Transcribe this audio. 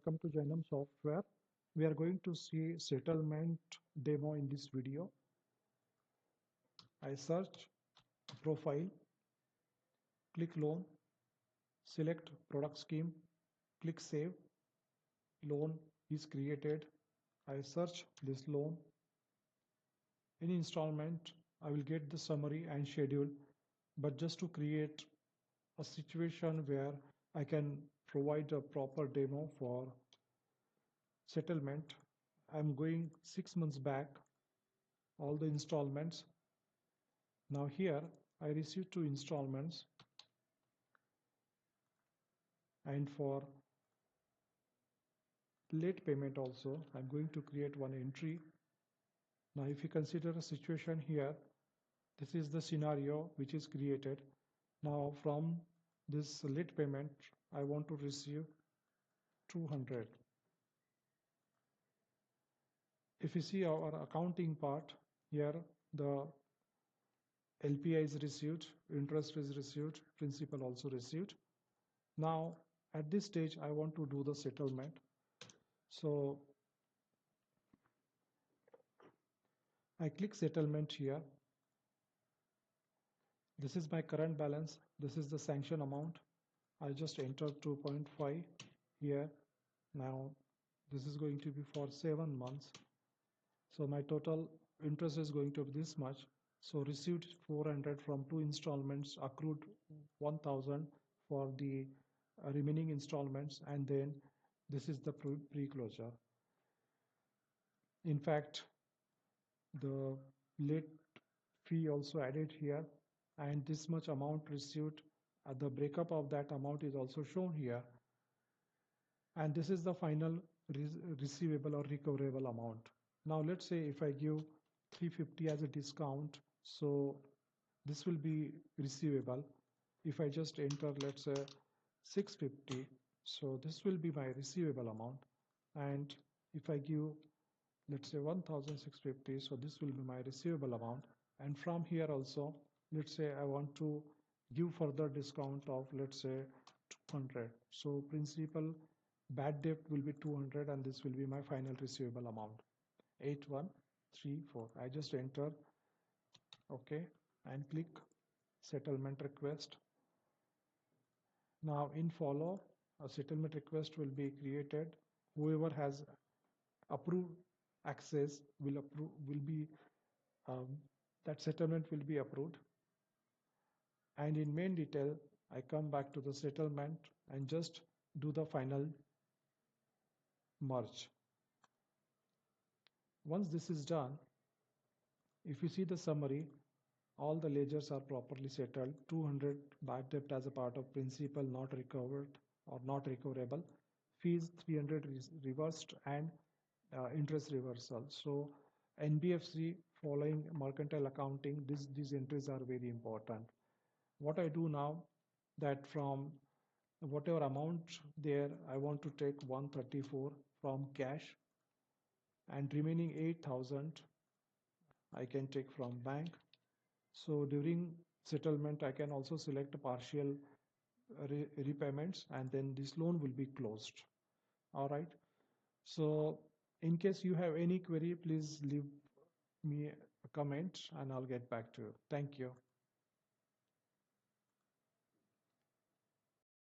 welcome to Jainam Software. We are going to see settlement demo in this video. I search profile, click loan, select product scheme, click save. Loan is created. I search this loan. In installment, I will get the summary and schedule, but just to create a situation where I can provide a proper demo for settlement, I'm going 6 months back, all the installments. Now here I received 2 installments, and for late payment also I'm going to create one entry. Now if you consider a situation here, this is the scenario which is created. Now from this late payment I want to receive 200. If you see our accounting part here, the LPI is received, interest is received, principal also received. Now at this stage I want to do the settlement. So I click settlement here. This is my current balance. This is the sanction amount. I just enter 2.5 here. Now this is going to be for 7 months. So my total interest is going to be this much. So received 400 from 2 installments, accrued 1000 for the remaining installments, and then this is the pre-closure. In fact, the late fee also added here, and this much amount received, the breakup of that amount is also shown here, and this is the final receivable or recoverable amount. Now let's say if I give 350 as a discount, so this will be receivable. If I just enter, let's say 650, so this will be my receivable amount. And if I give, let's say 1650, so this will be my receivable amount. And from here also, let's say I want to give further discount of, let's say 200, so principal bad debt will be 200, and this will be my final receivable amount, 8134. I just enter OK and click settlement request. Now in follow, a settlement request will be created. Whoever has approved access will be that settlement will be approved. And in main detail, I come back to the settlement and just do the final merge. Once this is done, if you see the summary, all the ledgers are properly settled. 200 bad debt as a part of principal not recovered or not recoverable, fees 300 reversed, and interest reversal. So NBFC following mercantile accounting, these entries are very important. What I do now, that from whatever amount there, I want to take 134 from cash, and remaining 8000 I can take from bank. So during settlement, I can also select partial repayments, and then this loan will be closed. All right. So in case you have any query, please leave me a comment and I'll get back to you. Thank you.